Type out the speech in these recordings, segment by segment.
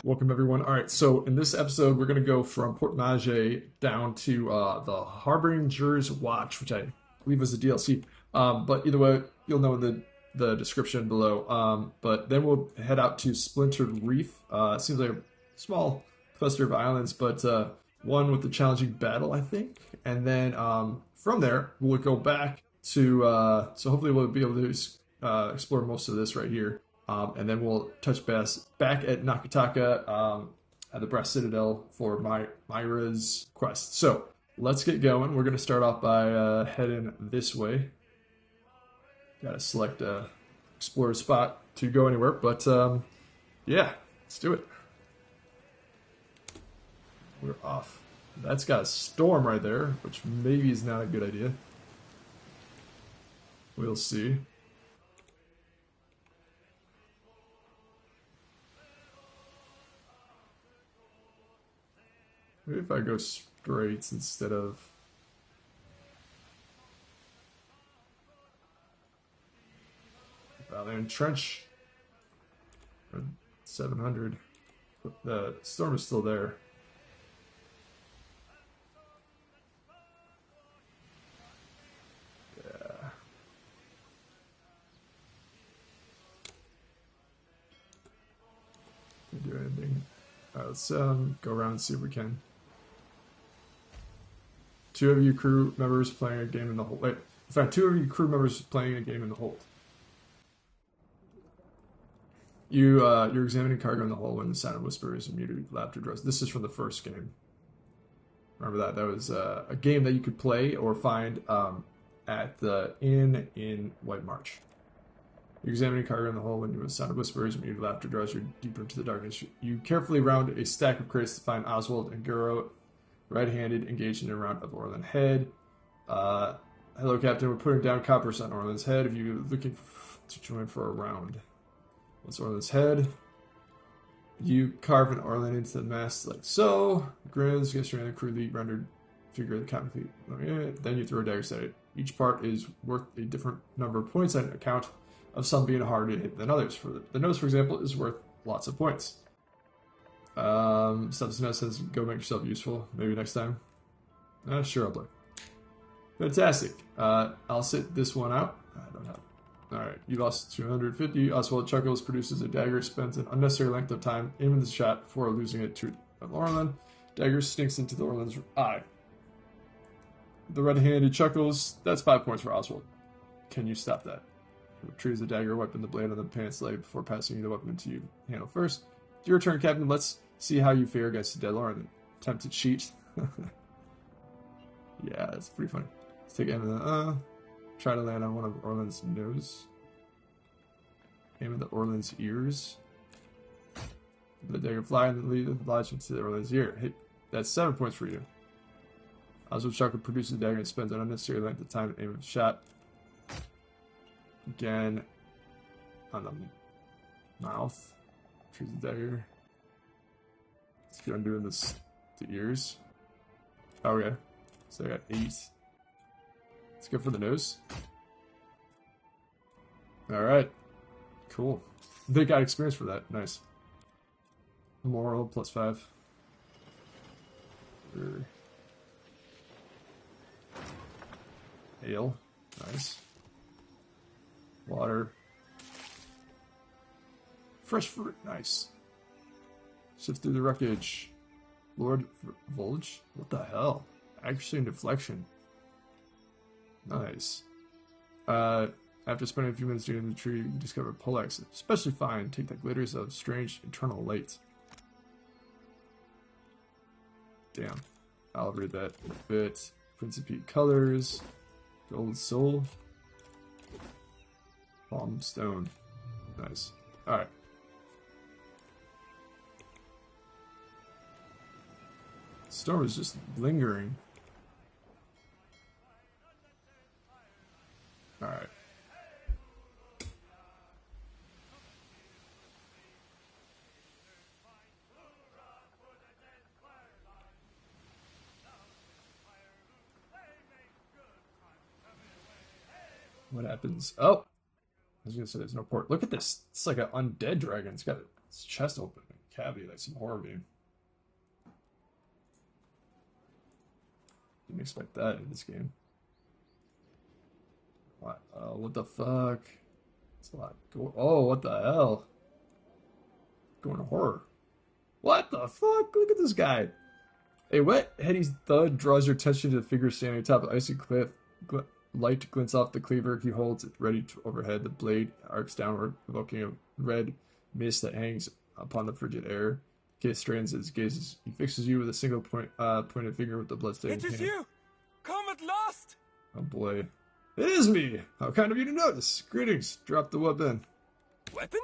Welcome everyone. All right, so in this episode, we're going to go from Port Mage down to the Harbinger's Watch, which I believe was a DLC. But either way, you'll know in the description below. But then we'll head out to Splintered Reef. It seems like a small cluster of islands, but one with a challenging battle, I think. And then from there, we'll go back to, so hopefully we'll be able to explore most of this right here. And then we'll touch base back at Nakataka at the Brass Citadel for Myra's quest. So let's get going. We're going to start off by heading this way. Got to select a explore spot to go anywhere, but yeah, let's do it. We're off. That's got a storm right there, which maybe is not a good idea. We'll see. Maybe if I go straight instead of... Valiant Trench. 700. The storm is still there. Yeah. Can't do anything. Alright, let's go around and see if we can. Two of you crew members playing a game in the hold. Wait, in fact, two of you crew members playing a game in the hold. You're examining cargo in the hold when the sound of whispers and muted laughter draws. This is from the first game. Remember that? That was a game that you could play or find at the inn in White March. You're examining cargo in the hold when the sound of whispers and muted laughter draws you deeper into the darkness. You carefully round a stack of crates to find Oswald and Guro, red-handed, engaged in a round of Orland Head. Hello, Captain. We're putting down coppers on Orland's Head. If you're looking to join for a round. What's Orland's Head? You carve an Orland into the mast like so. Grins gets around the crudely rendered figure of the Captain fleet. Then you throw daggers at it. Each part is worth a different number of points on account of some being harder to hit than others. For the nose, for example, is worth lots of points. Stuff says go make yourself useful. Maybe next time. Sure, I'll play. Fantastic. I'll sit this one out. I don't know. Alright, you lost 250. Oswald chuckles, produces a dagger, spends an unnecessary length of time aiming the shot before losing it to Orland. Dagger stinks into the Orland's eye. The red-handed chuckles. That's 5 points for Oswald. Can you stop that? Retrieves the dagger, wiping the blade on the pants leg before passing you the weapon to you handle first. Your turn, Captain. Let's see how you fare against the dead Orland. Attempt to cheat. Yeah, that's pretty funny. Let's take aim at the try to land on one of Orland's nose. Aim at the Orland's ears. The dagger fly and lead the lodge into Orland's ear. Hey, that's 7 points for you. Oswald Chuckle produces a dagger and spends an unnecessary length of time to aim a shot. Again, on the mouth. Choose the dagger. Let's keep on doing this to ears. Okay. So I got 8. Let's go for the nose. Alright. Cool. They got experience for that. Nice. Moral plus 5. Ale. Nice. Water. Fresh fruit. Nice. Sift through the wreckage. Lord Volge? What the hell? Accuracy and deflection. Nice. After spending a few minutes digging the tree, you discover Poleaxe. Especially fine. Take that glitters of strange internal light. Damn. I'll read that in a bit. Principe colors. Gold soul. Palm stone. Nice. Alright. Storm is just lingering. Alright. What happens? Oh! I was gonna say there's no port. Look at this. It's like an undead dragon. It's got its chest open. cavity like some horror game. Didn't expect that in this game. What the fuck? It's a lot. Oh, what the hell? Going to horror. What the fuck? Look at this guy. A wet, heady thud draws your attention to the figure standing atop the icy cliff. Light glints off the cleaver he holds it ready overhead. The blade arcs downward, evoking a red mist that hangs upon the frigid air. Kate strains his gaze. He fixes you with a single pointed finger with the bloodstained hand. It is you! Come at last! Oh boy. It is me! How kind of you to notice. Greetings. Drop the weapon. Weapon?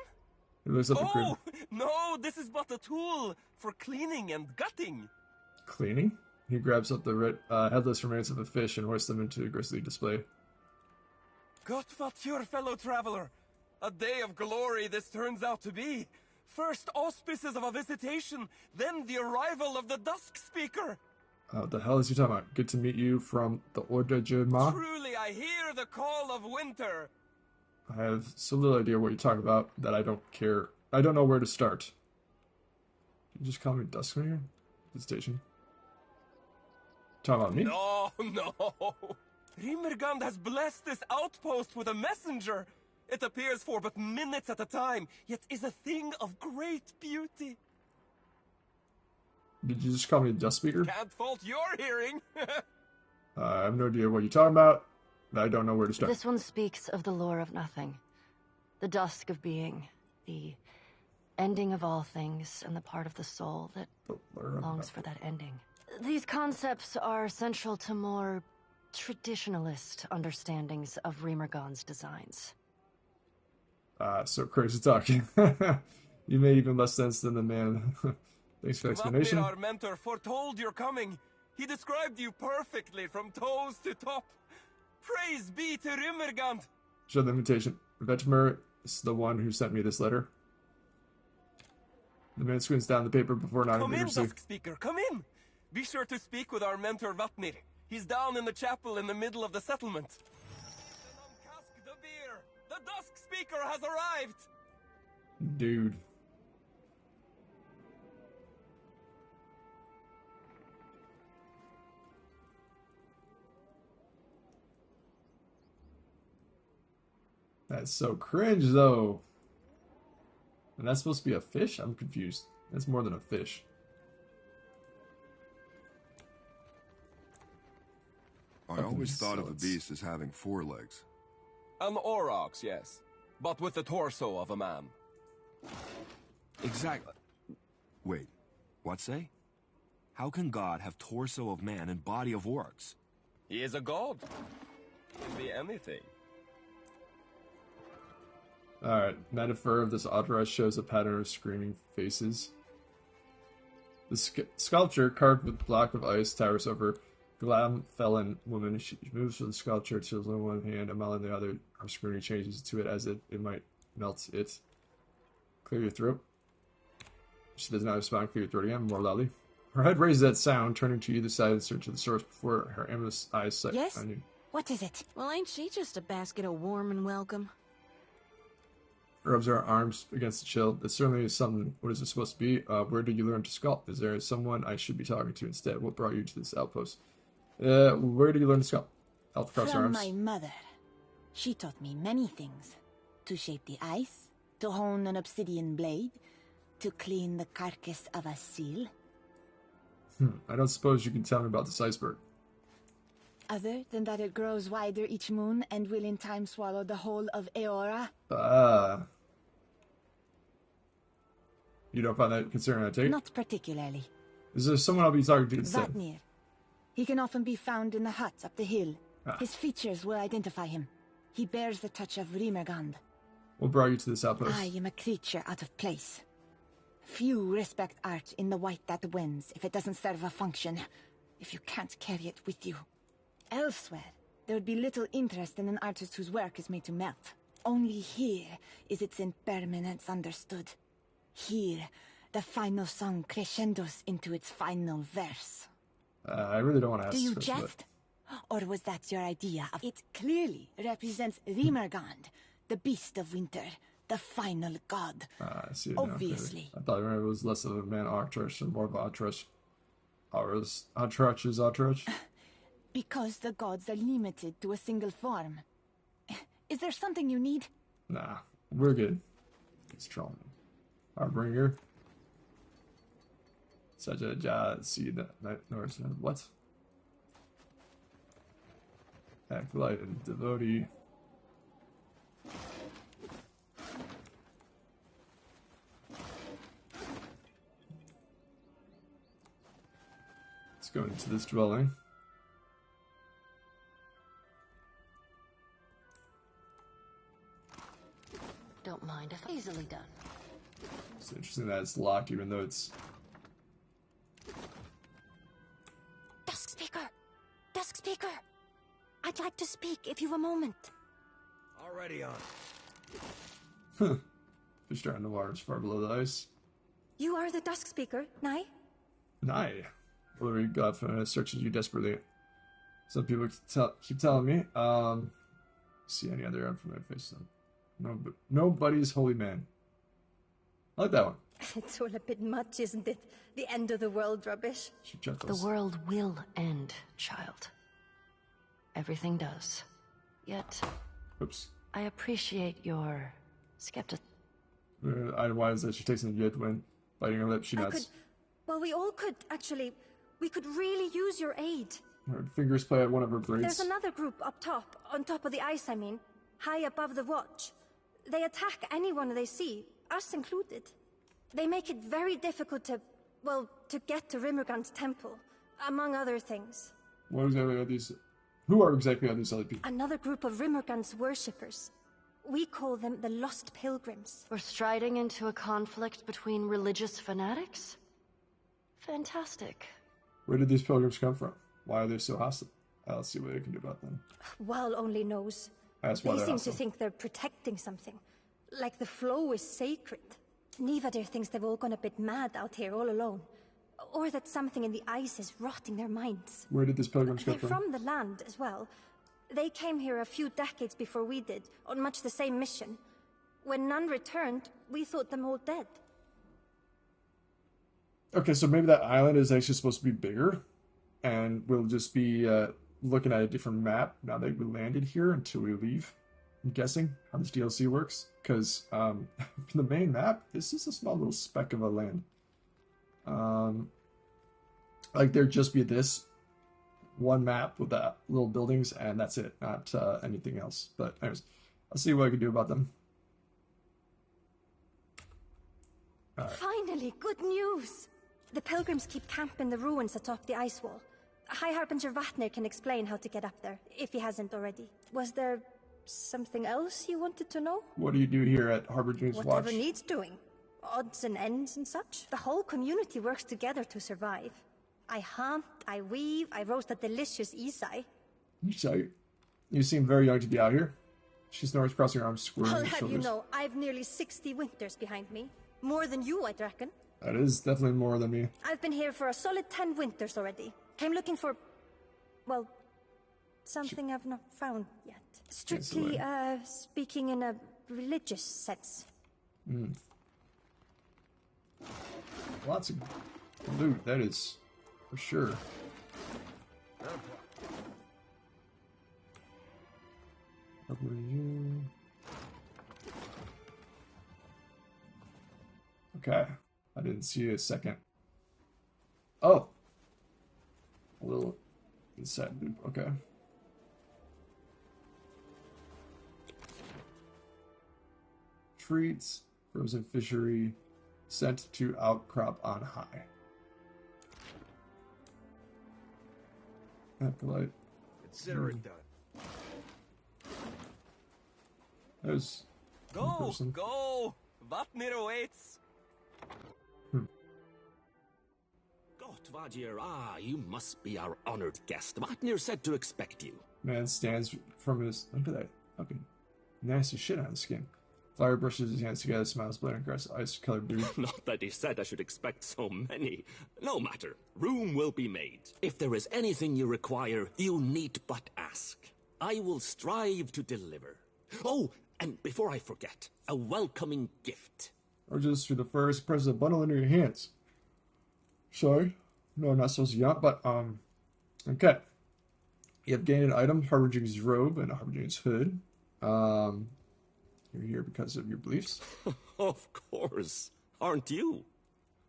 He looks up the Oh, no, this is but a tool for cleaning and gutting. Cleaning? He grabs up the red, headless remains of a fish and hoists them into a grisly display. Gott what your fellow traveler. A day of glory this turns out to be. First auspices of a visitation, then the arrival of the Dusk Speaker. What the hell is he talking about? Good to meet you from the Order Jema. Truly, I hear the call of winter. I have so little idea what you're talking about that I don't care. I don't know where to start. You just call me Duskbringer? The station. Talking about me? No. Rimergand has blessed this outpost with a messenger. It appears for but minutes at a time, yet is a thing of great beauty. Did you just call me the Dust Speaker? Can't fault your hearing. I have no idea what you're talking about. I don't know where to start. This one speaks of the lore of nothing. The dusk of being. The ending of all things, and the part of the soul that longs for that ending. These concepts are central to more traditionalist understandings of Rimergand's designs. So crazy talking. You made even less sense than the man. Thanks for the explanation. Our mentor foretold your coming. He described you perfectly from toes to top. Praise be to Rimergand. Show the invitation. Vetmer is the one who sent me this letter. The man squints down the paper before nodding Come in, vigorously. Dusk Speaker, come in. Be sure to speak with our mentor Vatnir. He's down in the chapel in the middle of the settlement. Cask the beer. The Dusk Speaker has arrived. Dude. That's so cringe, though. And that's supposed to be a fish? I'm confused. That's more than a fish. I always thought of a beast as having 4 legs. An aurochs, yes. But with the torso of a man. Exactly. Wait, what say? How can God have torso of man and body of orcs? He is a god. Can be anything. Alright, metaphor of this entourage shows a pattern of screaming faces. The sculpture, carved with block of ice, towers over Glam Felon woman. She moves from the sculpture to the one hand, a mile in the other. Her screaming changes to it as it might melt it. Clear your throat. She does not respond. Clear your throat again, more loudly. Her head raises at sound, turning to either side in search of the source before her aimless eyes sight Yes? on you. What is it? Well, ain't she just a basket of warm and welcome? Rubs her arms against the chill. That certainly is something. What is it supposed to be? Where did you learn to sculpt? Is there someone I should be talking to instead? What brought you to this outpost? Where did you learn to sculpt? Elf across her From arms. my mother. She taught me many things. To shape the ice, to hone an obsidian blade, to clean the carcass of a seal. I don't suppose you can tell me about this iceberg. Other than that it grows wider each moon and will in time swallow the whole of Eora. You don't find that concerning, I take it? Not particularly. Is there someone I'll be talking to instead? Vatnir. He can often be found in the hut up the hill. Ah. His features will identify him. He bears the touch of Rimergand. What brought you to this outpost? I am a creature out of place. Few respect art in the white that wins if it doesn't serve a function, if you can't carry it with you. Elsewhere, there would be little interest in an artist whose work is made to melt. Only here is its impermanence understood. Here, the final song crescendos into its final verse. I really don't want to ask Do you this, but- jest? Or was that your idea of it? Clearly represents Rimergand, the beast of winter, the final god. I see it now. Obviously. I thought it was less of a man Artrach and more of Artrach. Artrach is Artrach. Because the gods are limited to a single form. Is there something you need? Nah, we're good. It's trolling. Harbinger. Such a see that North. What? Acolyte and devotee. Let's go into this dwelling. Don't mind if easily done. It's interesting that it's locked, even though it's. Dusk Speaker! Dusk Speaker! I'd like to speak if you've a moment. Already on. Fish are in the water, far below the ice. You are the Dusk Speaker, Nye? Nye. Hillary Godfrey searches you desperately. Some people keep telling me. See any other unfamiliar face? Nobody's holy man. I like that one. It's all a bit much, isn't it? The end of the world rubbish. She chuckles. The world will end, child. Everything does. Yet, Oops. I appreciate your skepticism. Why is that? She takes a yet when biting her lip. She nods. Well, we all could, actually. We could really use your aid. Her fingers play at one of her braids. There's another group up top, on top of the ice, I mean. High above the watch. They attack anyone they see, us included. They make it very difficult to get to Rimmergund's temple, among other things. What exactly are these? Who are exactly these other people? Another group of Rimmergund's worshippers. We call them the Lost Pilgrims. We're striding into a conflict between religious fanatics? Fantastic. Where did these pilgrims come from? Why are they so hostile? I'll see what I can do about them. Wal only knows. That's why They they're seem hostile. to think they're protecting something. Like the flow is sacred. Nivadir thinks they've all gone a bit mad out here all alone. Or that something in the ice is rotting their minds. Where did these pilgrims come They're from? from the land as well. They came here a few decades before we did, on much the same mission. When none returned, we thought them all dead. Okay, so maybe that island is actually supposed to be bigger, and we'll just be looking at a different map now that we landed here until we leave. I'm guessing how this DLC works, because the main map, this is a small little speck of a land. Like there'd just be this one map with the little buildings, and that's it, not anything else. But anyways, I'll see what I can do about them. Finally, good news! The pilgrims keep camp in the ruins atop the ice wall. High Harbinger Vatnir can explain how to get up there, if he hasn't already. Was there something else you wanted to know? What do you do here at Harbinger's Watch? Whatever needs doing. Odds and ends and such. The whole community works together to survive. I hunt, I weave, I roast a delicious isai. So, you seem very young to be out here. She snorts, crossing her arms, squirming I'll her have shoulders. you know, I've nearly 60 winters behind me. More than you, I'd reckon. That is definitely more than me. I've been here for a solid 10 winters already. Came looking for, well, something I've not found yet. Strictly, speaking in a religious sense. Lots of loot, that is for sure. Over you. Okay, I didn't see a second. Oh, a little inside loop. Okay. Treats, frozen fishery, sent to outcrop on high. Acolyte. Consider it done. There's one Go, person. go! Vatnir awaits. Gottvadir, you must be our honored guest. Vatnir said to expect you. Man stands from his. Look at that fucking nasty shit on his skin. Fire brushes his hands together, smiles, blood and grass, ice-colored dude. Not that he said I should expect so many. No matter. Room will be made. If there is anything you require, you need but ask. I will strive to deliver. Oh, And before I forget, a welcoming gift. Or just through the first, press the bundle into your hands. Sorry. No, not supposed to yawn, but, okay. You have gained an item, Harbinger's robe and a Harbinger's hood. You're here because of your beliefs. Of course. Aren't you?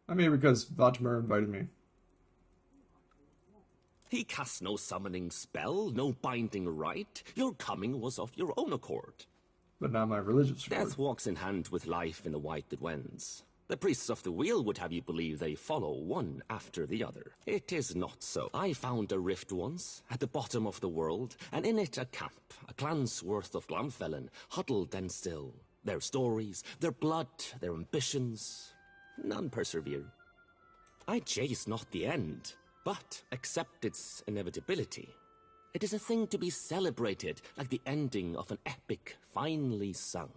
I'm here because Vajmer invited me. He cast no summoning spell, no binding rite. Your coming was of your own accord. But not my religious accord. Death walks in hand with life in the white that wends. The priests of the wheel would have you believe they follow one after the other. It is not so. I found a rift once, at the bottom of the world, and in it a camp, a clan's worth of Glamfellan, huddled and still. Their stories, their blood, their ambitions, none persevere. I chase not the end, but accept its inevitability. It is a thing to be celebrated, like the ending of an epic finely sung.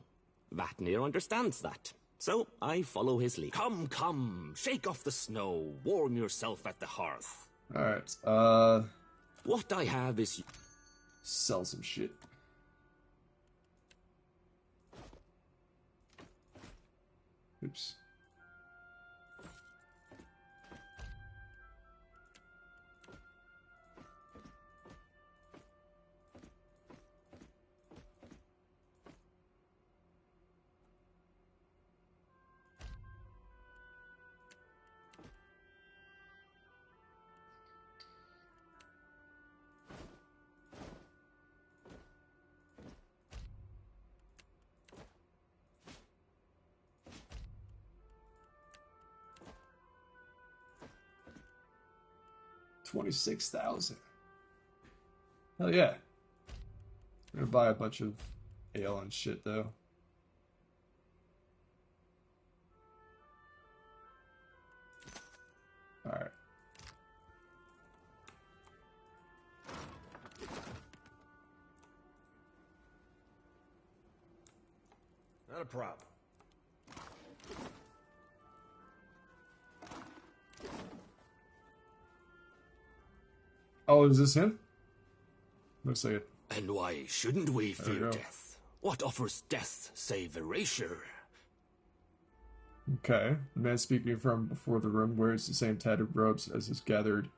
Vatnir understands that. So I follow his lead. Come, come, shake off the snow, warm yourself at the hearth. Alright, What I have is... sell some shit. Oops. $26,000. Hell yeah. I'm gonna buy a bunch of ale and shit though. Alright. Not a problem. Oh, is this him? Looks like it. And why shouldn't we There we fear go. death? What offers death save erasure? Okay. The man speaking from before the room wears the same tattered robes as his gathered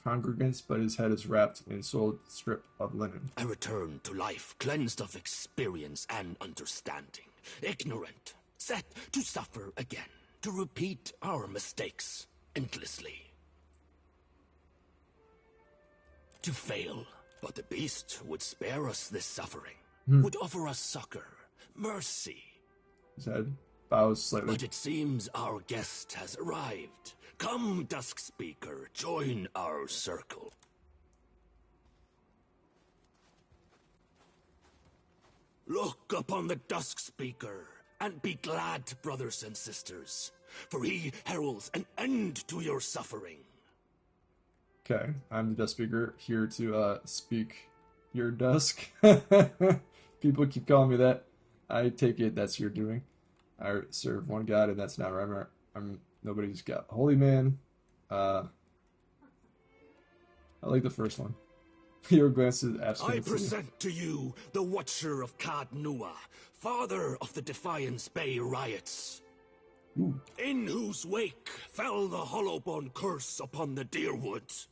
congregants, but his head is wrapped in a soiled strip of linen. I return to life cleansed of experience and understanding. Ignorant, set to suffer again, to repeat our mistakes endlessly. To fail, but the beast would spare us this suffering, would offer us succor, mercy. His head bows slightly. But it seems our guest has arrived. Come, Dusk Speaker, join our circle. Look upon the Dusk Speaker, and be glad, brothers and sisters, for he heralds an end to your suffering. Okay, I'm the desk speaker, here to speak your dusk. People keep calling me that. I take it that's your doing. I serve one god, and that's not right. I'm nobody's god. Holy man. I like the first one. Your glances I abstinence. present to you the Watcher of Kad Nua, father of the Defiance Bay riots. Ooh. In whose wake fell the Hollowbone curse upon the Deerwood.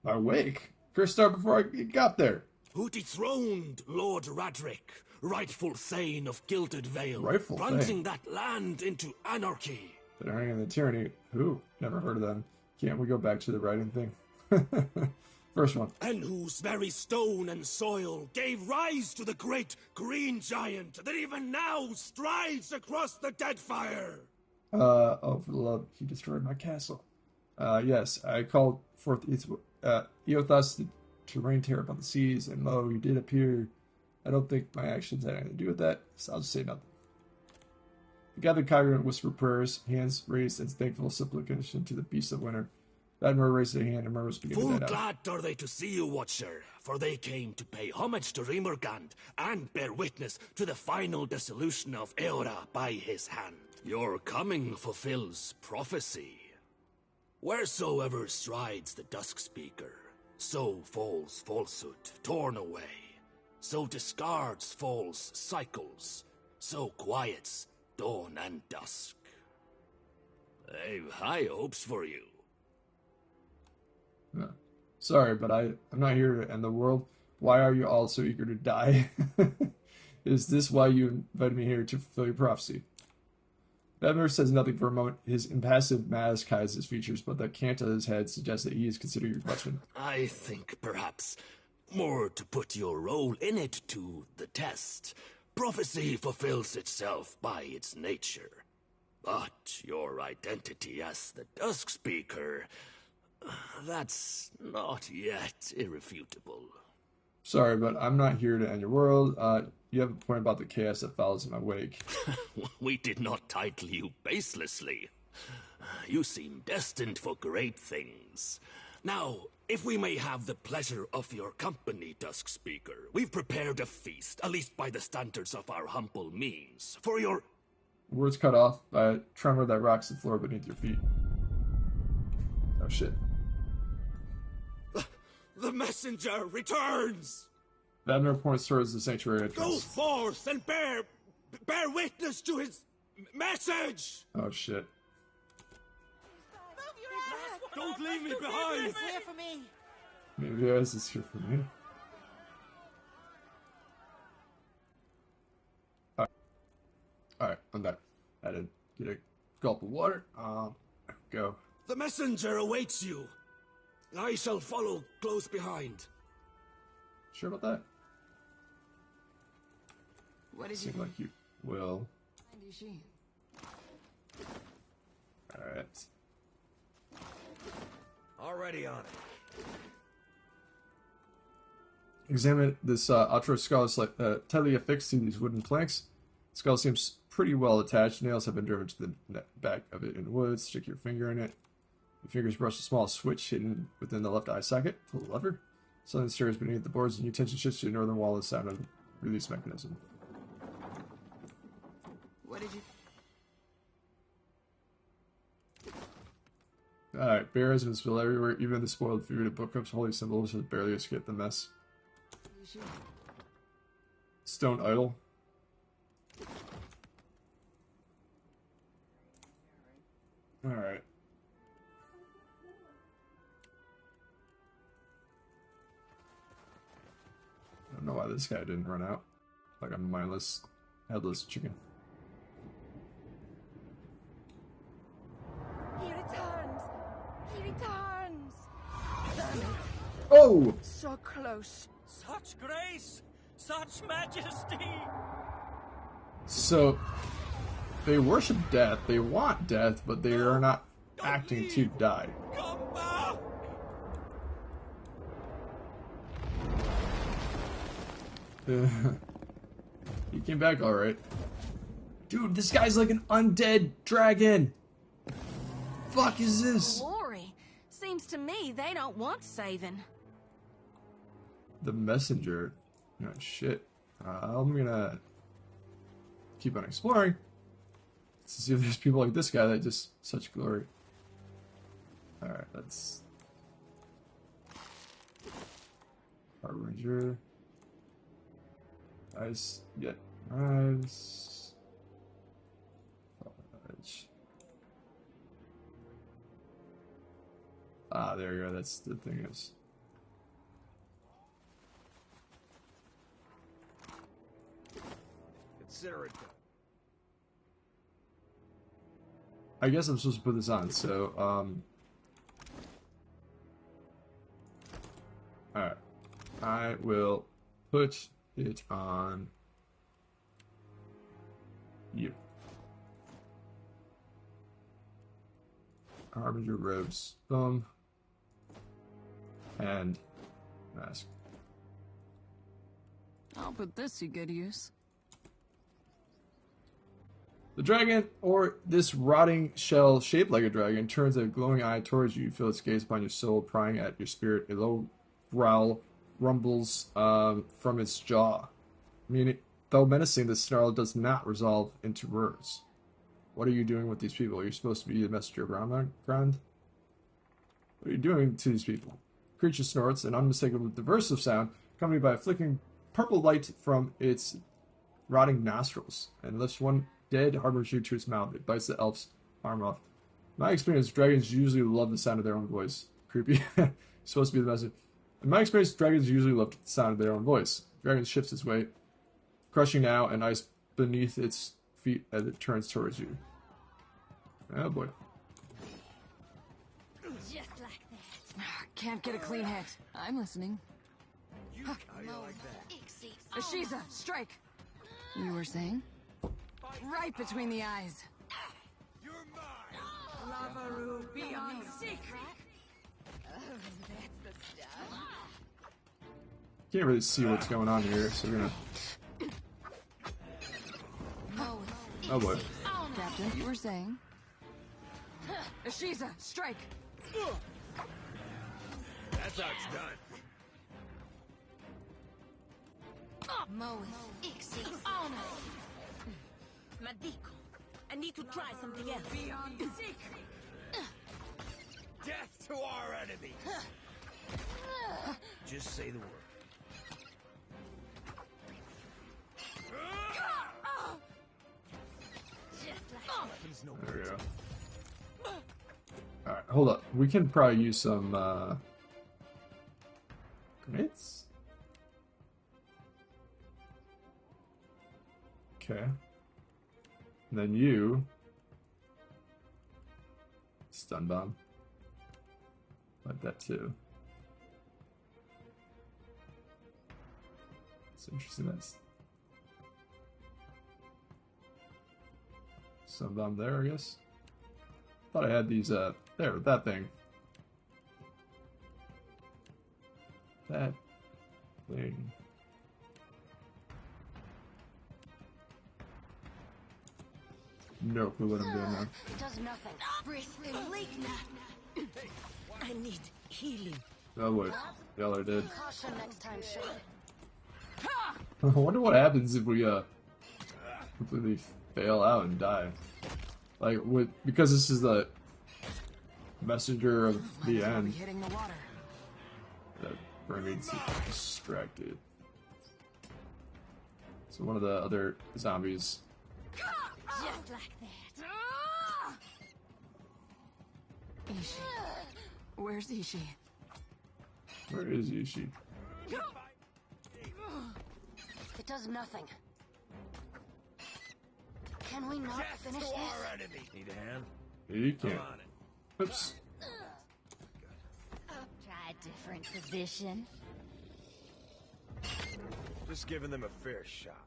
My wake. First start before I got there. Who dethroned Lord Radric, rightful Thane of Gilded Vale, Rightful plunging that land into anarchy. The Hanging and the Tyranny. Who? Never heard of them. Can't we go back to the writing thing? First one. And whose very stone and soil gave rise to the great green giant that even now strides across the Deadfire. Oh, for the love, he destroyed my castle. Yes, I called forth Eothas to rain terror upon the seas, and lo, you did appear. I don't think my actions had anything to do with that, so I'll just say nothing. The gathered congregant whispered prayers, hands raised in thankful supplication to the beast of winter. Badmer raised a hand, and murmurs began to Full die out. glad are they to see you, Watcher, for they came to pay homage to Rimmergand and bear witness to the final dissolution of Eora by his hand. Your coming fulfills prophecy. Wheresoever strides the Dusk Speaker, so falls falsehood, torn away. so discards false cycles, so quiets dawn and dusk. I've high hopes for you. Yeah. Sorry, but I'm not here to end the world. Why are you all so eager to die? Is this why you invited me here to fulfill your prophecy? Bevner says nothing for a moment. His impassive mask hides his features, but the cant of his head suggests that he is considering your question. I think perhaps more to put your role in it to the test. Prophecy fulfills itself by its nature. But your identity as the Dusk Speaker, that's not yet irrefutable. Sorry, but I'm not here to end your world. You have a point about the chaos that follows in my wake. We did not title you baselessly. You seem destined for great things. Now, if we may have the pleasure of your company, Dusk Speaker, we've prepared a feast, at least by the standards of our humble means, for your... Words cut off by a tremor that rocks the floor beneath your feet. Oh shit. The messenger returns! Vabner points towards the sanctuary entrance. Go forth and bear witness to his message! Oh shit. Don't leave me behind! It's here for me. Maybe this is here for me. Alright, I'm back. I had to get a gulp of water. Go. The messenger awaits you. I shall follow close behind. Sure about that? What did Seems you like you will. find, is she? Alright. Already on it. Examine this outro skull is tightly affixed to these wooden planks. The skull seems pretty well attached. Nails have been driven to the back of it in wood. Stick your finger in it. Your fingers brush a small switch hidden within the left eye socket. Pull the lever. Something stirs beneath the boards, and your attention shifts to the northern wall of the sound of the release mechanism. What did you... Alright, beer has been spilled everywhere. Even the spoiled food and bookcup's holy symbols has barely escaped the mess. Is she? Stone idol. Alright. I don't know why this guy didn't run out. Like a mindless, headless chicken. He returns! He returns! Damn it! Oh! So close. Such grace! Such majesty! So, they worship death, they want death, but they are not acting to die. Come back! He came back alright. Dude, this guy's like an undead dragon! Fuck is this? Glory. Seems to me they don't want saving. The messenger. Oh shit. I'm gonna keep on exploring to see if there's people like this guy that just such glory. Alright, let's Harbinger. Ice yet rise. Ah, there you go, that's the thing is. Consider it done. I guess I'm supposed to put this on, so, alright. I will put it on you. Harbinger robes. Boom. And mask. I'll put this to good use. The dragon, or this rotting shell shaped like a dragon, turns a glowing eye towards you. You feel its gaze upon your soul, prying at your spirit. A low growl rumbles from its jaw. Though menacing, the snarl does not resolve into words. What are you doing with these people? You're supposed to be the messenger of ground. What are you doing to these people? The creature snorts, an unmistakable diverse of sound, accompanied by a flickering purple light from its rotting nostrils and lifts one dead harbinger to its mouth. It bites the elf's arm off. In my experience, dragons usually love the sound of their own voice. Creepy. Supposed to be the message. In my experience, dragons usually love the sound of their own voice. Dragon shifts its weight, crushing now and ice beneath its feet as it turns towards you. Oh boy. Just like that. Can't get a clean hit. I'm listening. How you like that? Ashiza, strike! You were saying? Right between the eyes. You're mine! Lavaru beyond secret! Can't really see what's going on here, so we're gonna... Oh boy. Captain, you were saying? Ashiza, strike! That's how it's done. Madiko, I need to try something else. Beyond secret! Death to our enemy! Just say the word. Weapons no There we go. Alright, hold up. We can probably use some, grenades? Okay. And then you... Stun bomb. Like that too. It's interesting. That's stun bomb there, I guess. Thought I had these. There, that thing. That thing. No clue what I'm doing now. It does nothing. I need healing. Oh boy. Yeah, I did. Caution next time, Shade. I wonder what happens if we completely fail out and die. Like because this is the messenger of the end. Hitting the water. That remains distracted. So one of the other zombies. Just like that. Ishi. Where's Ishi? Where is Ishi? It does nothing. Can we not Death finish to this? our enemy! Need a hand? You I'm can't. on it. Oops. Try a different position. Just giving them a fair shot.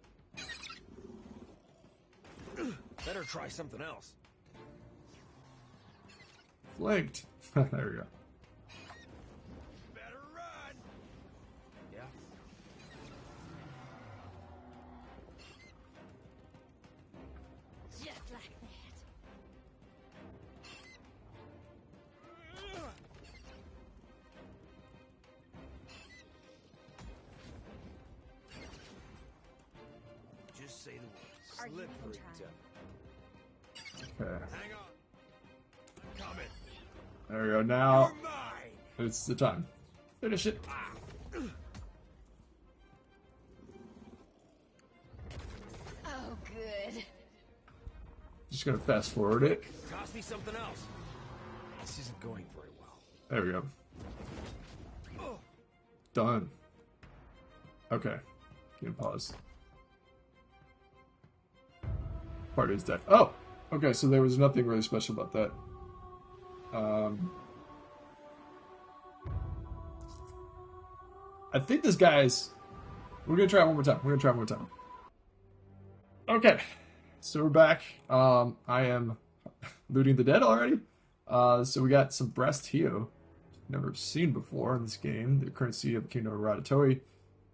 Better try something else. Flanked. There we go. Better run! Yeah? Just like that. Just say the word. Are you Slippery even trying? devil. Okay. Hang on. I'm coming. There we go. Now You're mine! it's the time. Finish it. Oh, good. Just gonna fast forward it. Toss me something else. This isn't going very well. There we go. Done. Okay. Game pause. Part is dead. Oh! Okay, so there was nothing really special about that. I think this guy's... We're gonna try it one more time. Okay. So we're back. I am looting the dead already. So we got some breast here. Never seen before in this game. The currency of the Kingdom of Ratatouille.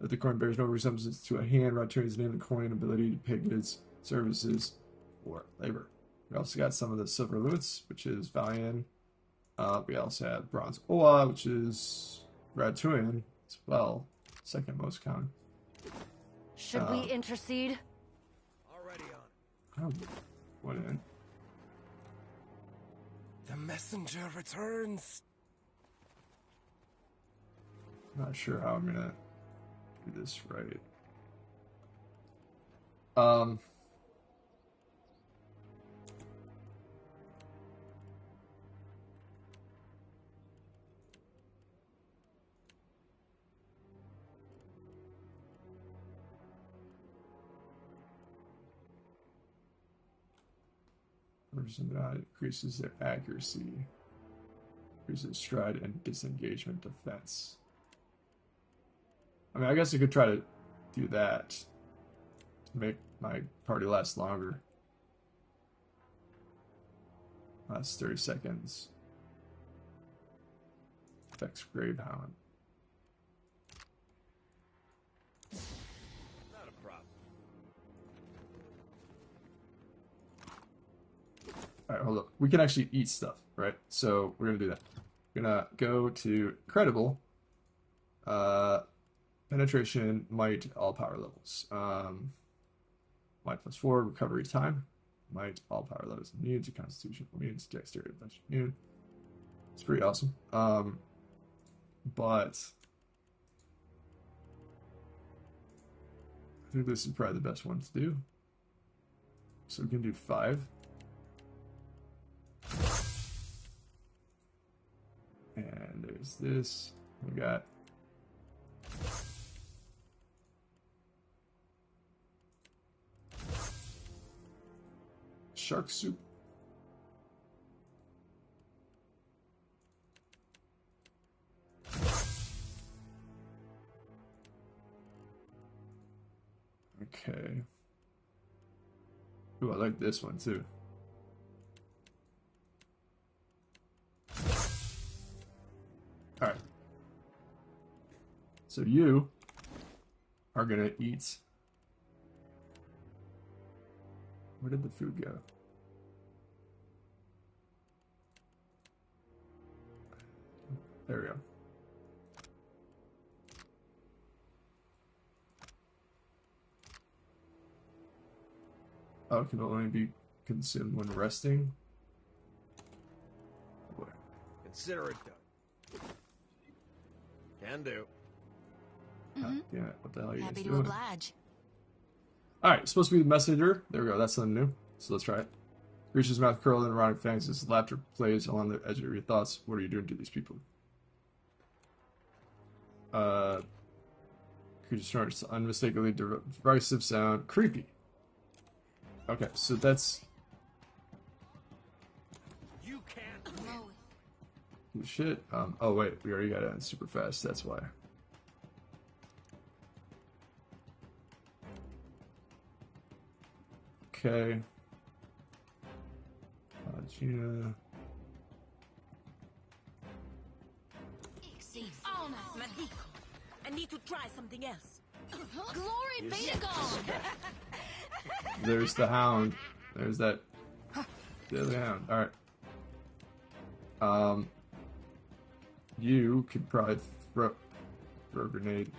That the coin bears no resemblance to a hand. Ratatouille's name the coin ability to pay goods, services, or labor. We also got some of the silver loots, which is Valiant. We also have bronze Oa, which is Ratatouille as well. Second most common. Should we intercede? Already on it. Oh, what in? The messenger returns. Not sure how I'm gonna do this right. Um, increases their accuracy, increases stride and disengagement defense. I mean, I guess I could try to do that to make my party last longer. Last 30 seconds. Affects Gravehound. Not a problem. Alright, hold up. We can actually eat stuff, right? So we're gonna do that. We're gonna go to Credible. Penetration, might, all power levels. Might +4, recovery time. Might, all power levels. Immune to constitution, immune to dexterity, adventure, immune. It's pretty awesome. But I think this is probably the best one to do. So we can do 5. And there's this. We got shark soup. Okay. Ooh, I like this one too. All right. So you are gonna eat. Where did the food go? There we go. Oh, it can only be consumed when resting. Boy. Consider it done. Can do. God damn it. What the hell are you guys Happy to doing? oblige. Alright, it's supposed to be the messenger. There we go. That's something new. So let's try it. Creature's mouth curled in erotic fangs as laughter plays along the edge of your thoughts. What are you doing to these people? Creature snorts unmistakably derisive sound. Creepy. Okay, so that's You can't win. shit. Oh wait, we already got it on super fast. That's why. Okay. Gina. I need to try something else. Glory be to God! There's the hound. There's that. There's the hound. Alright. You could probably throw a grenade.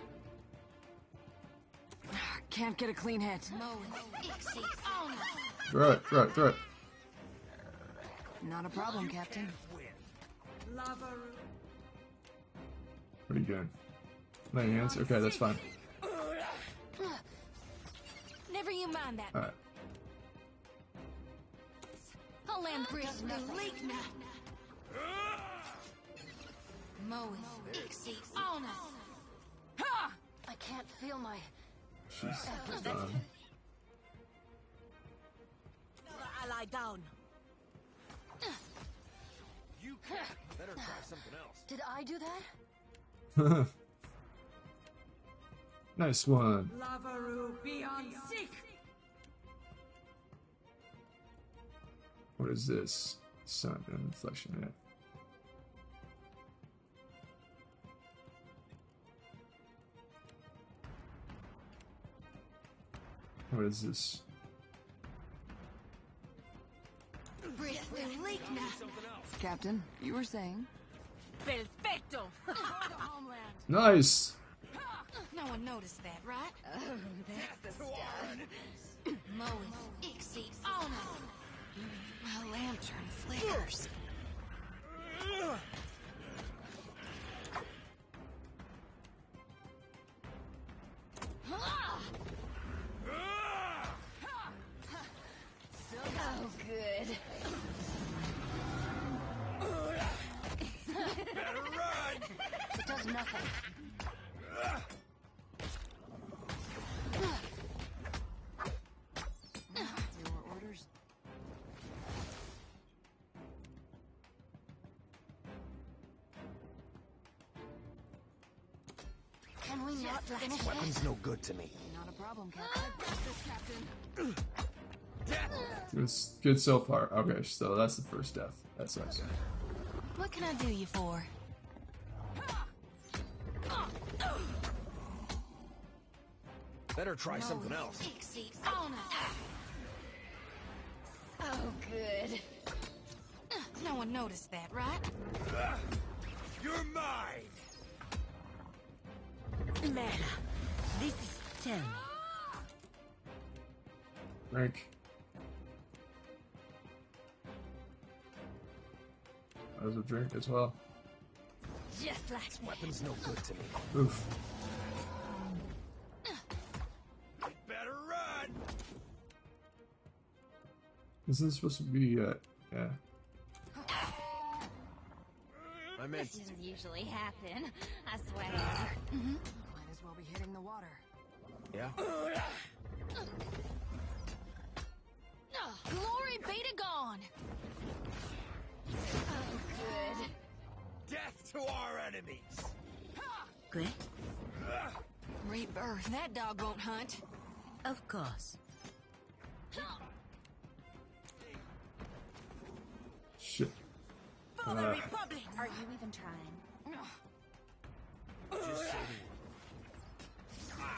Can't get a clean hit. Throw it, throw it, throw it. Not a problem, Captain. What are you doing? Laying hands? Okay, that's fine. Never you mind that. Alright. I'll land bridge the leak now. I can't feel my... She's done. I lie down. You can't. Better try something else. Did I do that? Nice one. Lavaru beyond sick. What is this? Sun and inflection. Yeah. What is this? Bridge the leak now. Captain, you were saying? Perfecto. Homeland. Nice. No one noticed that, right? Oh, that's the stuff. Mowing. Ixie. On my lantern flickers. good. Better run! It does nothing. Your orders? Can we not finish this? Weapon's no good to me. Not a problem, Captain. I've got this, Captain. It's good so far. Okay, so that's the first death. That sucks. What can I do you for? Better try something else. Pixie on us. So good. No one noticed that, right? You're mine! Mera, this is tell me. Drink. That was a drink as well. Just like that. Weapon's no good to me. Oof. Better run! This is supposed to be, yeah. I meant This doesn't usually happen, I swear. Might as well be hitting the water. yeah? Glory be to gone. Oh, good. Death to our enemies! Good? Rebirth. That dog won't hunt. Of course. Shit. For the Republic! Are you even trying? Just say the word.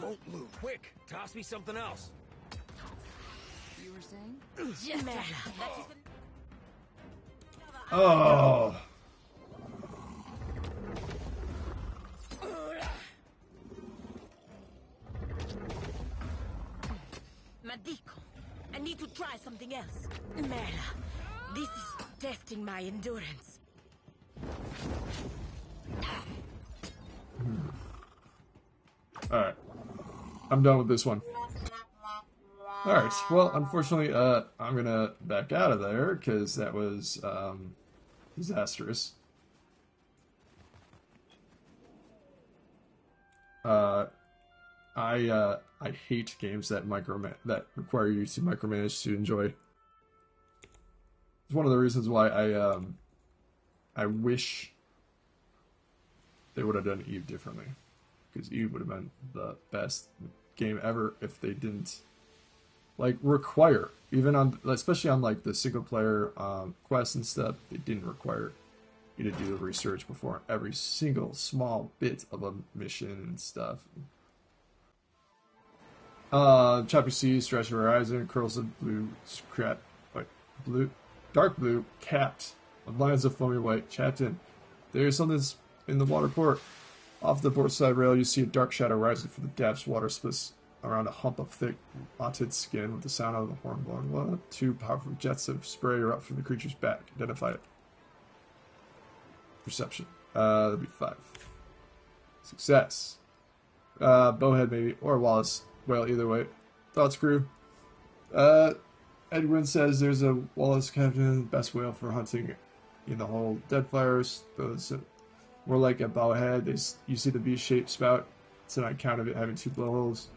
Won't move. Quick! Toss me something else. You were saying? Just Mera. Oh. Madiko, I need to try something else. Mera, this is testing my endurance. Alright. I'm done with this one. Alright, well, unfortunately, I'm gonna back out of there, because that was, disastrous. I hate games that that require you to micromanage to enjoy. It's one of the reasons why I wish they would have done Eve differently, because Eve would have been the best game ever if they didn't like require, even on, especially on like the single player quests and stuff, they didn't require you to do the research before every single small bit of a mission and stuff. Choppy Seas, Stretch of Horizon, Curls of Blue, Dark Blue, capped, with lines of foamy white, chapped in. There's something in the water port. Off the port side rail, you see a dark shadow rising from the depths. Water splits around a hump of thick, knotted skin with the sound of the horn blowing. Two powerful jets of spray erupt from the creature's back. Identify it. Perception. That'd be 5. Success. Bowhead maybe, or Wallace. Well, either way. Thoughts, crew? Edwin says there's a Wallace captain, best whale for hunting in the whole Deadfires. Those more like a bowhead. You see the V-shaped spout. It's an account of it having 2 blowholes.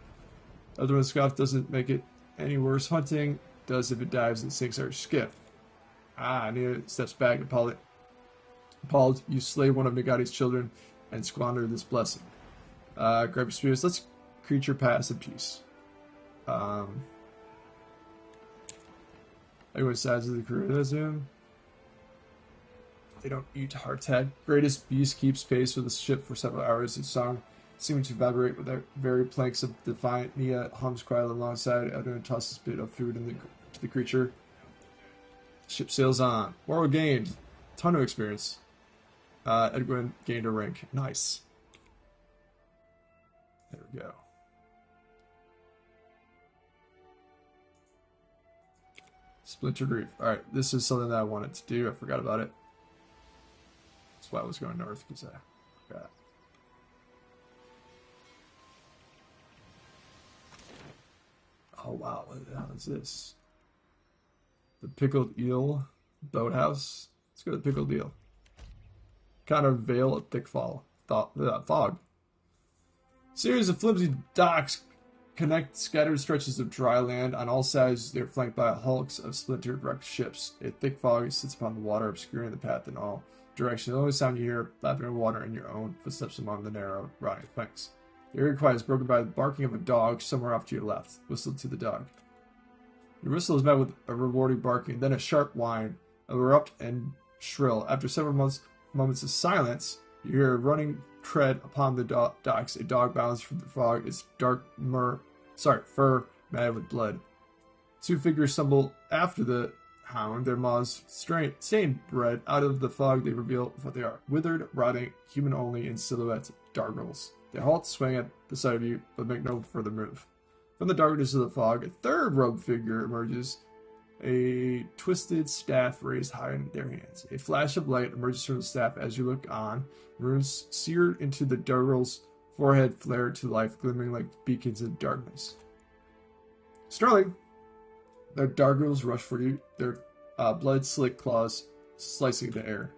Edwin scoff doesn't make it any worse hunting. Does if it dives and sinks our skiff. Nia steps back, appalled. You slay one of Nagati's children and squander this blessing. Grab your spears. Let's creature pass in peace. Everyone sides of the crew resume. They don't eat hardtack. Greatest beast keeps pace with the ship for several hours. Its song seeming to vibrate with their very planks of defiant. Nia hums quietly alongside. Edwin tosses a bit of food to the creature. Ship sails on. Moral gained. Ton of experience. Edwin gained a rank. Nice. There we go. Splintered Reef. Alright, this is something that I wanted to do. I forgot about it. That's why I was going north, because I forgot. Oh wow, what the hell is this? The Pickled Eel Boathouse. Let's go to the Pickled Eel. Kind of veil of thick fog. Series of flimsy docks connect scattered stretches of dry land. On all sides, they are flanked by hulks of splintered wrecked ships. A thick fog sits upon the water, obscuring the path in all directions. The only sound you hear, lapping of water and your own footsteps among the narrow, rotting planks. The eerie quiet is broken by the barking of a dog somewhere off to your left. Whistle to the dog. Your whistle is met with a rewarding barking, then a sharp whine, abrupt and shrill. After several moments of silence, you hear a running tread upon the docks. A dog bounds from the fog, its dark fur matted with blood. Two figures stumble after the hound, their maws stained red. Out of the fog, they reveal what they are: withered, rotting, human only in silhouette dargles. They halt, swing at the sight of you, but make no further move. From the darkness of the fog, a third robed figure emerges, a twisted staff raised high in their hands. A flash of light emerges from the staff as you look on. Runes seared into the dargle's forehead flare to life, glimmering like beacons in darkness. Sterling! Their dargles rush for you, their blood-slick claws slicing the air.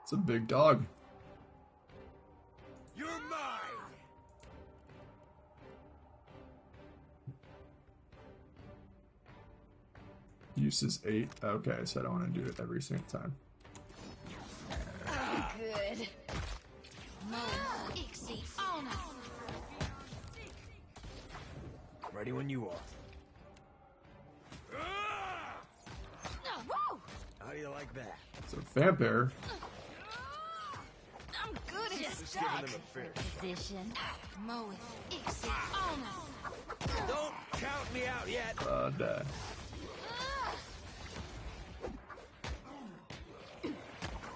It's a big dog. You're mine. Use is 8. Okay, so I don't want to do it every single time. Good. Ready when you are. How do you like that? So vampire. I'm good at Just giving them a fair position. Don't count me out yet. Die.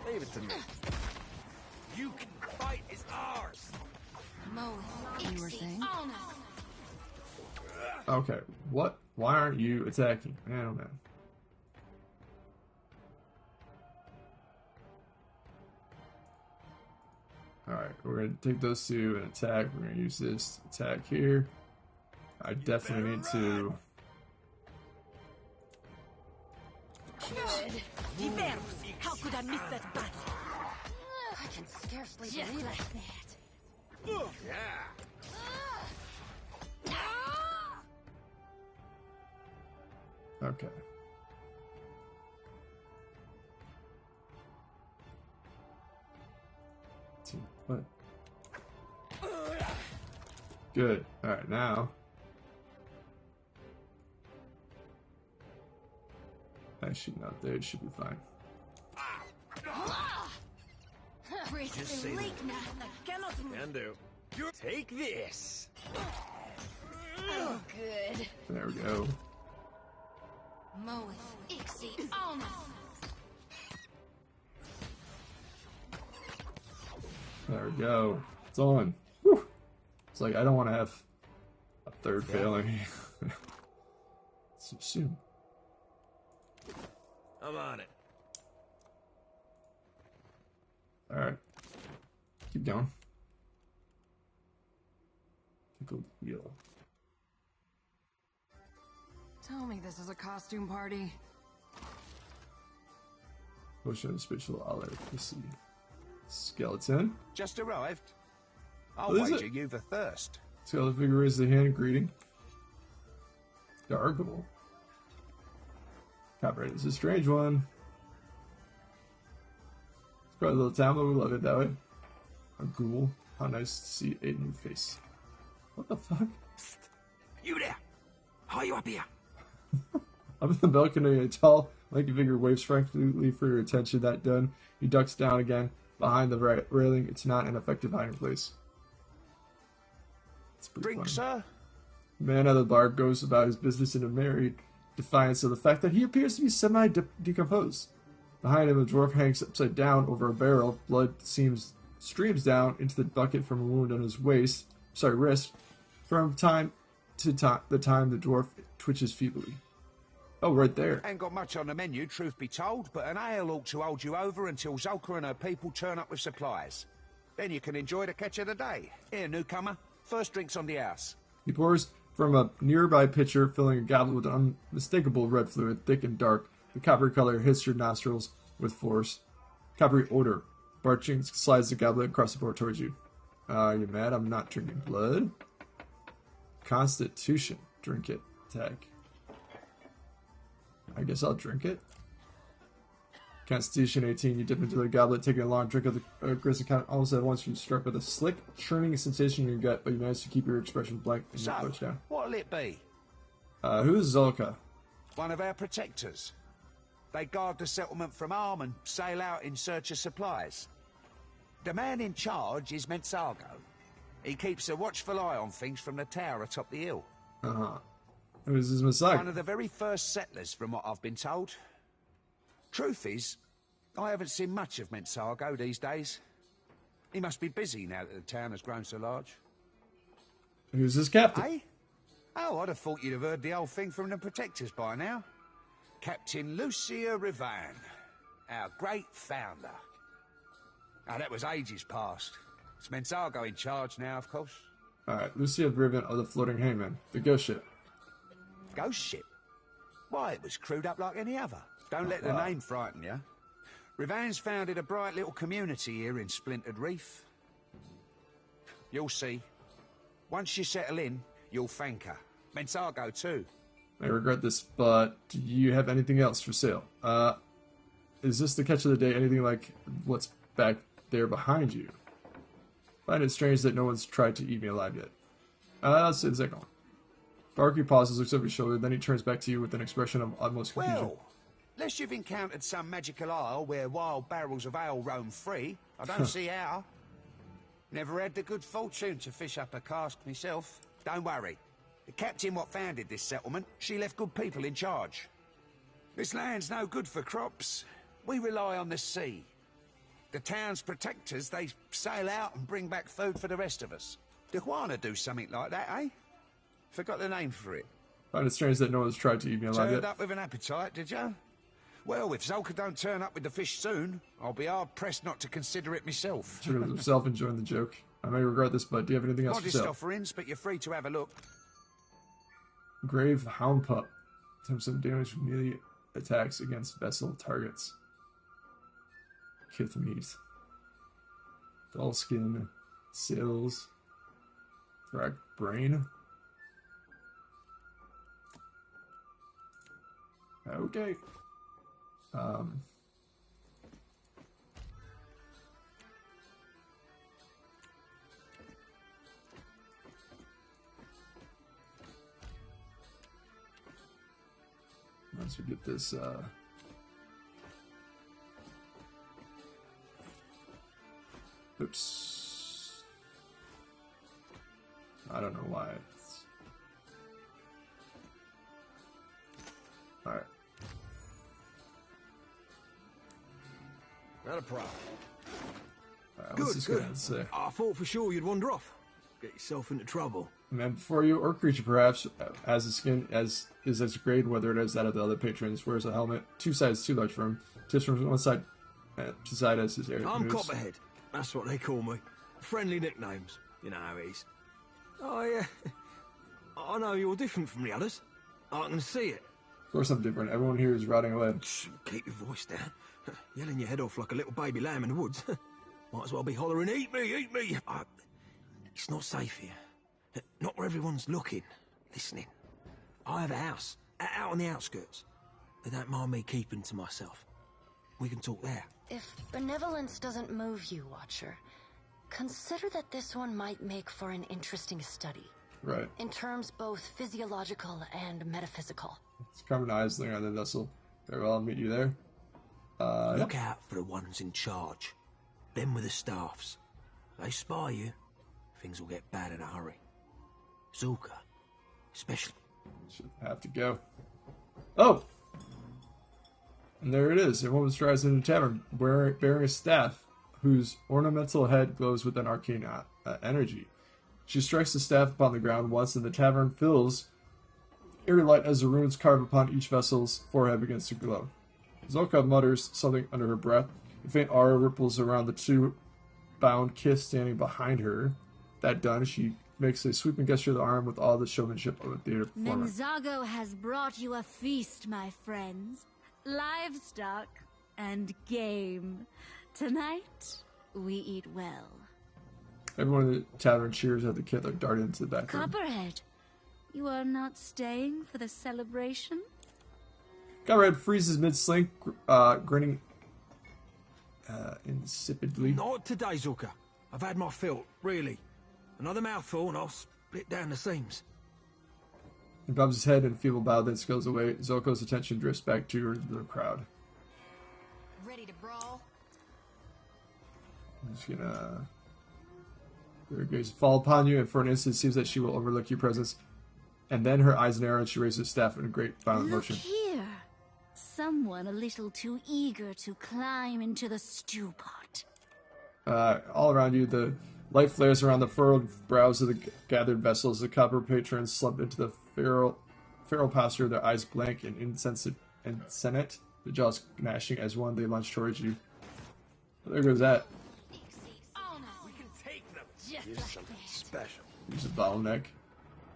Leave it to me. You can fight is ours. You were saying? Okay, what? Why aren't you attacking? Man, oh man. Alright, we're going to take those two and attack. We're going to use this attack here. I definitely need to... Diverse. How could I miss that battle? I can scarcely believe it. Yeah. Okay. What? Good. Alright, now. Actually, not there. It should be fine. Just say can do. Take this. Oh, good. There we go. There we go. It's on. Whew. It's like I don't want to have a third failing so soon. I'm on it. Alright. Keep going. Pickled eel. Tell me this is a costume party. Potion of spiritual olive. Let's see. Skeleton. Just arrived. I'll What is wager it? you've a thirst. Skeleton figure raises the hand, greeting. Dargle. Copyright. This is a strange one. It's quite a little town, but we love it that way. A ghoul. How nice to see a new face. What the fuck? Psst. You there? How are you up here? Up in the balcony, a tall, lanky figure waves frantically for your attention. That done, he ducks down again behind the railing. It's not an effective hiding place. It's pretty Drink, funny. sir? The man at the bar goes about his business in a merry defiance of the fact that he appears to be semi-decomposed. Behind him, a dwarf hangs upside down over a barrel. Blood streams down into the bucket from a wound on his wrist. From time to time, the dwarf twitches feebly. Oh, right there. Ain't got much on the menu, truth be told, but an ale ought to hold you over until Zolka and her people turn up with supplies. Then you can enjoy the catch of the day. Here, newcomer. First drinks on the house. He pours from a nearby pitcher, filling a goblet with unmistakable red fluid, thick and dark. The coppery color hits your nostrils with force. Coppery odor. Barching slides the goblet across the board towards you. You mad? I'm not drinking blood. Constitution. Drink it. Tag. I guess I'll drink it. Constitution 18. You dip into the goblet, taking a long drink of the aggressive kind. Almost at once, you're struck with a slick, churning sensation in your gut, but you manage to keep your expression blank and you push down. What'll it be? Who's Zolka? One of our protectors. They guard the settlement from harm and sail out in search of supplies. The man in charge is Mensargo. He keeps a watchful eye on things from the tower atop the hill. Who's this Messiah? One of the very first settlers, from what I've been told. Truth is, I haven't seen much of Mensargo these days. He must be busy now that the town has grown so large. Who's this captain? Eh? Oh, I'd have thought you'd have heard the old thing from the protectors by now. Captain Lucia Rivan, our great founder. Now, that was ages past. It's Mensargo in charge now, of course. Alright, Lucia Riven of the Floating Hangman, the ghost ship. Ghost ship? Why, it was crewed up like any other. Don't let the name frighten you. Rivan's founded a bright little community here in Splintered Reef. You'll see. Once you settle in, you'll thank her. Mensargo too. I regret this, but do you have anything else for sale? Is this the catch of the day? Anything like what's back there behind you? Find it strange that no one's tried to eat me alive yet. Let's say the second one. Barky pauses, looks over his shoulder, then he turns back to you with an expression of utmost confusion. Well, unless you've encountered some magical isle where wild barrels of ale roam free, I don't see how. Never had the good fortune to fish up a cask myself. Don't worry. The captain what founded this settlement, she left good people in charge. This land's no good for crops. We rely on the sea. The town's protectors, they sail out and bring back food for the rest of us. The Juana do something like that, eh? Forgot the name for it. Find it strange that no one's tried to eat me alive yet. Turned up with an appetite, did you? Well, if Zolka don't turn up with the fish soon, I'll be hard-pressed not to consider it myself. Sure of himself enjoying the joke. I may regret this, but do you have anything else for Modest sale? offerings, but you're free to have a look. Grave Hound Pup. Attempts some damage from melee attacks against vessel targets. Kith meat. Dull skin. Sails. Thrak brain. Okay. Once we get this, oops. I don't know why it's... Alright. Not a problem. Good. I thought for sure you'd wander off. Get yourself into trouble. Man before you, or creature perhaps, as the skin as is as grade, whether it is that of the other patrons, wears a helmet, 2 sizes too large for him, tips from one side to side as his area I'm moves. Copperhead. That's what they call me. Friendly nicknames. You know how it is. I know you're different from the others. I can see it. Of course I'm different. Everyone here is rotting away. Shh, keep your voice down. Yelling your head off like a little baby lamb in the woods. Might as well be hollering, eat me, eat me. It's not safe here. Not where everyone's looking, listening. I have a house, out on the outskirts. They don't mind me keeping to myself. We can talk there. If benevolence doesn't move you, Watcher, consider that this one might make for an interesting study. Right. In terms both physiological and metaphysical. It's coming to Isling on the vessel. Very well, I'll meet you there. Look out for the ones in charge. Them with the staffs. They spy you, things will get bad in a hurry. Zulka, especially. Should have to go. Oh! And there it is. A woman strides into the tavern, bearing a staff whose ornamental head glows with an arcane energy. She strikes the staff upon the ground once, and the tavern fills eerie light as the runes carved upon each vessel's forehead begins to glow. Zoka mutters something under her breath. A faint aura ripples around the two bound kith standing behind her. That done, she makes a sweeping gesture of the arm with all the showmanship of a theater performer. Menzago has brought you a feast, my friends. Livestock and game. Tonight, we eat well. Everyone in the tavern cheers as the kith are darted into the back room. Copperhead, you are not staying for the celebration? Copperhead freezes mid-slink, grinning insipidly. Not today, Zuka. I've had my fill, really. Another mouthful and I'll split down the seams. He bobs his head in a feeble bow, then goes away. Zoko's attention drifts back to the crowd. Ready to brawl? I'm just gonna... Her gaze fall upon you, and for an instant it seems that she will overlook your presence. And then her eyes narrow and she raises her staff in a great violent motion. Here. Someone a little too eager to climb into the stew pot. All around you, the light flares around the furrowed brows of the gathered vessels. The copper patrons slump into the feral posture, their eyes blank and insensate, the jaws gnashing as one they lunge towards you. There goes that. We can take them. Here's something special. Use a bottleneck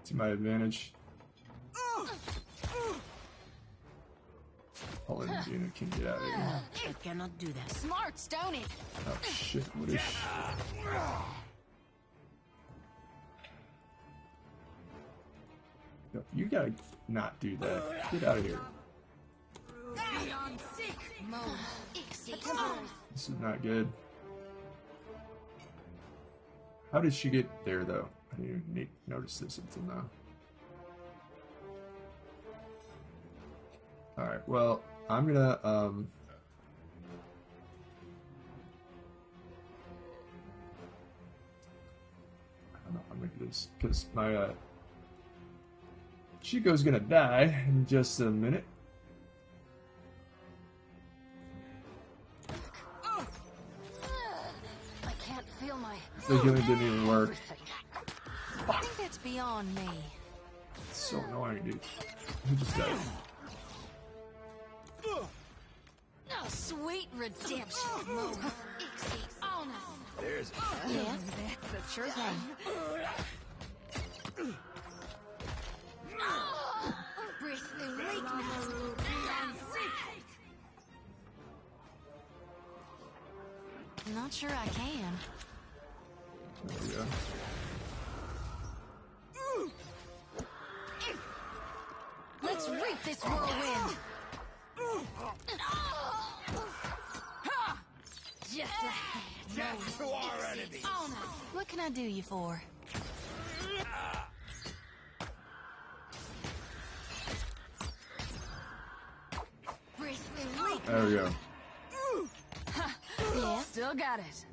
to my advantage. Paul and Dina can get out of here. I cannot do that. Smart, don't it? Oh shit, what is... Yo, you gotta not do that. Get out of here. This is not good. How did she get there, though? I didn't even notice this until now. Alright, well, I'm gonna, I don't know, I'm gonna do this, because my, Chico's gonna die in just a minute. I can't feel my... The healing didn't even work. I think that's beyond me. It's so annoying, dude. He just died. Oh, sweet redemption. There's Yeah, that's a sure thing. Breathe the weakness. Not sure I can. There we go. Let's reap this whirlwind. Just like death to our enemies. What can I do you for? There we go. Yeah, still got it.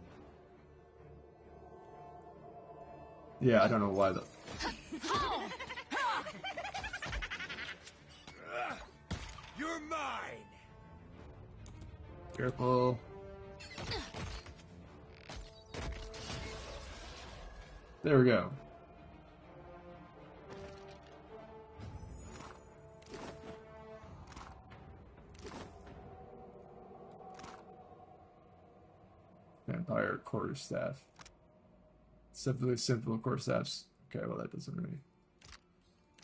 Yeah, I don't know why the... You're mine. Careful. There we go. Vampire quarterstaff. Simply simple quarterstaffs. Okay, well that doesn't really...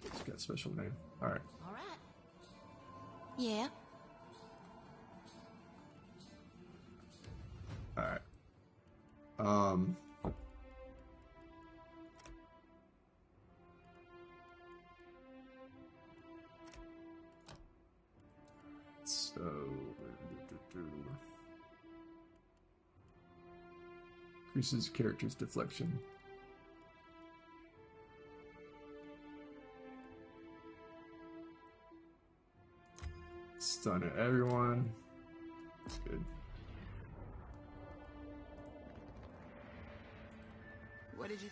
It's got a special name. Alright. Alright. Yeah. Alright. So... Increases character's deflection. Stun at everyone. That's good. What did you...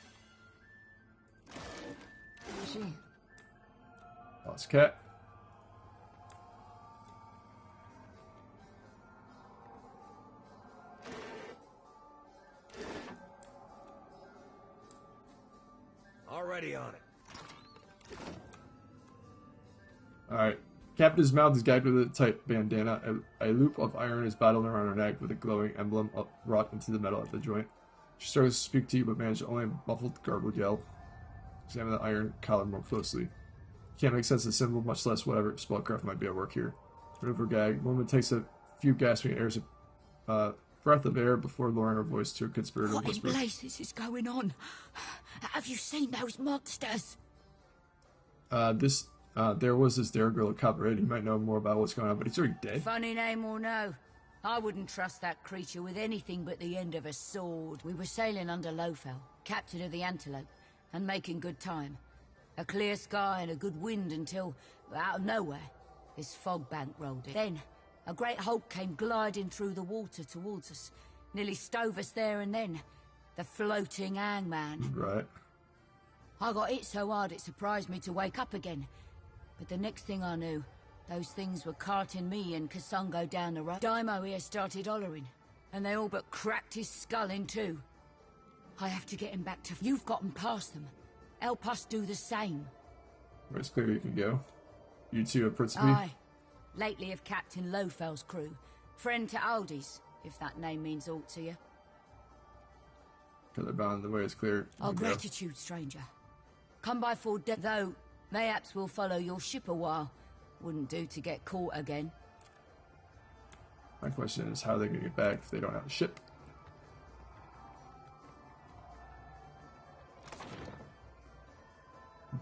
Who is she? Lost cat. Already on it. Alright. Captain's mouth is gagged with a tight bandana. A loop of iron is battled around her neck with a glowing emblem wrought into the metal at the joint. She starts to speak to you, but manages only a muffled, garbled yell. Examine the iron collar more closely. Can't make sense of the symbol, much less whatever spellcraft might be at work here. Remove her gag. Woman takes a few gasping airs of breath of air before lowering her voice to a conspirator What whisper. in blazes is going on? Have you seen those monsters? There was this dare girl at Copperhead. He might know more about what's going on, but he's already dead. Funny name or no, I wouldn't trust that creature with anything but the end of a sword. We were sailing under Lofel, captain of the Antelope, and making good time. A clear sky and a good wind until, out of nowhere, this fog bank rolled in. Then, a great hulk came gliding through the water towards us. Nearly stove us there and then. The floating hangman. Right. I got hit so hard it surprised me to wake up again. But the next thing I knew, those things were carting me and Kasungo down the road. Daimo here started hollering, and they all but cracked his skull in two. I have to get him back to... You've gotten past them. Help us do the same. Well, it's clear you can go. You two are Principe? Aye. Lately of Captain Lofel's crew. Friend to Aldi's, if that name means aught to you. Because they're bound, the way is clear. Our gratitude, stranger. Come by for though mayhaps we'll follow your ship a while. Wouldn't do to get caught again. My question is, how are they going to get back if they don't have a ship?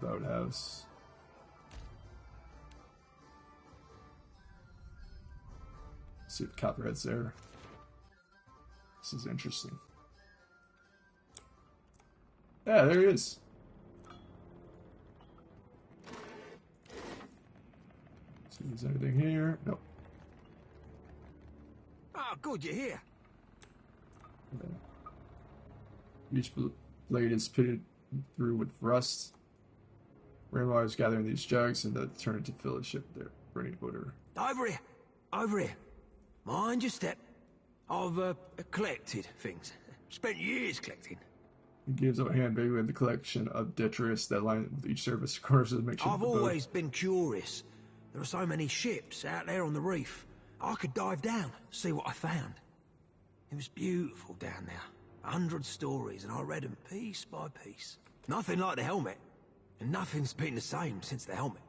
Boathouse. See if Copperhead's there. This is interesting. Yeah, there he is. See if there's anything here. Nope. Oh, good, you're here. Each blade is pitted through with rust. Rainwater is gathering these jugs and then turning to fill the ship with their burning odor. Over here. Over here. Mind your step. I've collected things. Spent years collecting. He gives up a hand big with the collection of detritus that line with each surface corners to make sure. I've always been curious. There are so many ships out there on the reef. I could dive down, see what I found. It was beautiful down there. 100 stories, and I read them piece by piece. Nothing like the helmet. And nothing's been the same since the helmet.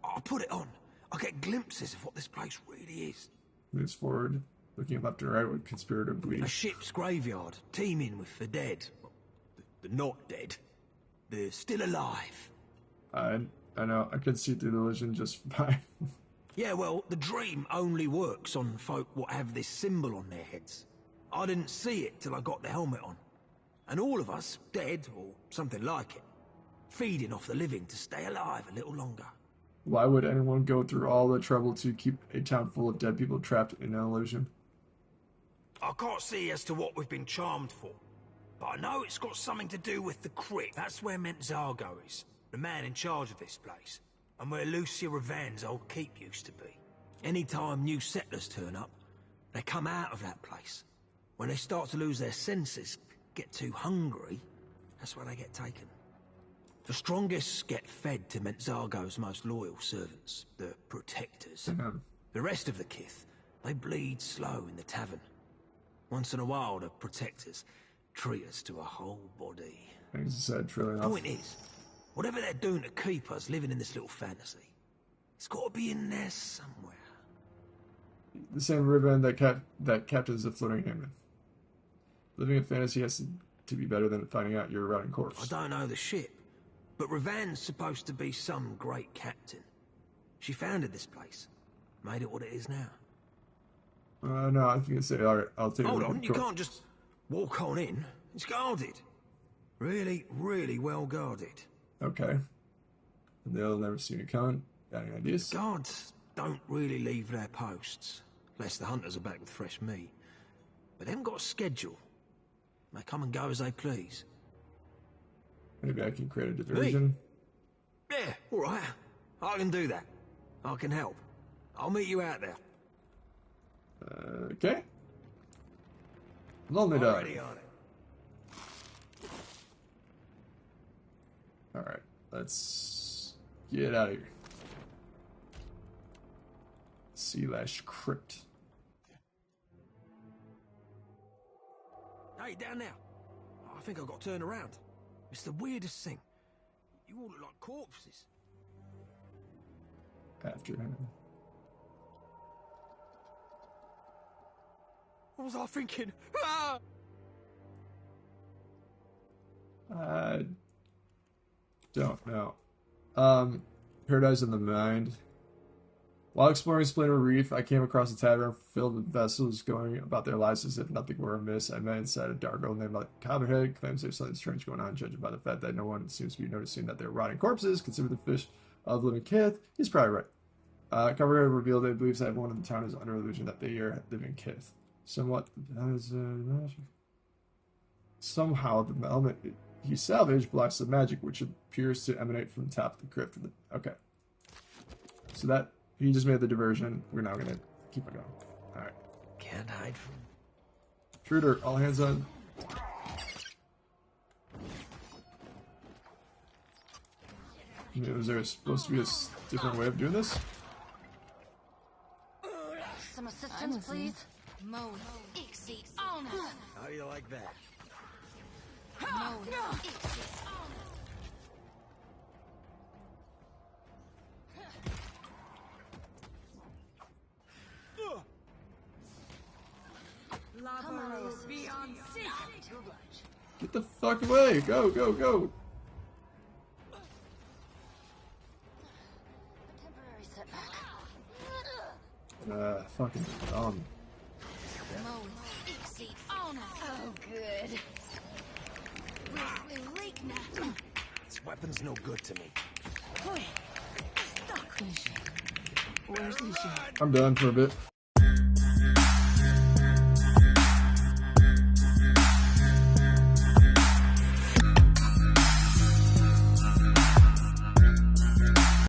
I put it on. I get glimpses of what this place really is. Moves forward, looking left and right with conspirator bleeding. A ship's graveyard, teeming with the dead. The not dead. They're still alive. I know, I can see through the illusion just fine. Yeah, well, the dream only works on folk what have this symbol on their heads. I didn't see it till I got the helmet on. And all of us, dead, or something like it, feeding off the living to stay alive a little longer. Why would anyone go through all the trouble to keep a town full of dead people trapped in an illusion? I can't see as to what we've been charmed for, but I know it's got something to do with the crypt. That's where Mentzago is, the man in charge of this place, and where Lucia Ravan's old keep used to be. Any time new settlers turn up, they come out of that place. When they start to lose their senses, get too hungry, that's where they get taken. The strongest get fed to Mentzago's most loyal servants, the protectors. The rest of the kith, they bleed slow in the tavern. Once in a while, the protectors treat us to a whole body. Point is, whatever they're doing to keep us living in this little fantasy, it's got to be in there somewhere. The same ribbon that captains the floating hangman. Living in fantasy has to be better than finding out your rotting corpse. I don't know the ship, but Ravan's supposed to be some great captain. She founded this place, made it what it is now. No, I think it's say, all right, I'll take it. Hold on, you can't just walk on in. It's guarded. Really, really well guarded. Okay. And they'll never see me coming. Got any ideas? Guards don't really leave their posts, unless the hunters are back with fresh meat. But they haven't got a schedule. They come and go as they please. Maybe I can create a diversion. Me? Yeah, all right. I can do that. I can help. I'll meet you out there. Okay. Lonely dog. Already on it. Alright, let's get out of here. /crypt. Hey, down there. I think I've got to turn around. It's the weirdest thing. You all look like corpses. After him. What was I thinking? Ah! I don't know. Paradise in the Mind. While exploring Splinter Reef, I came across a tavern filled with vessels going about their lives as if nothing were amiss. I met inside a dark girl named Copperhead, claims there's something strange going on, judging by the fact that no one seems to be noticing that they're rotting corpses, consider the fish of living kith. He's probably right. Copperhead revealed that he believes that everyone in the town is under illusion that they are living kith. Somehow the element he salvaged blocks the magic, which appears to emanate from the top of the crypt. Okay. So that, he just made the diversion. We're now going to keep it going. Alright. Can't hide from... Intruder, all hands on. Was there supposed to be a different way of doing this? Some assistance, please. How do you like that? Get the fuck away! Go, go, go! Fucking dumb. Oh, good. This weapon's no good to me. Where's Lisha? I'm done for a bit.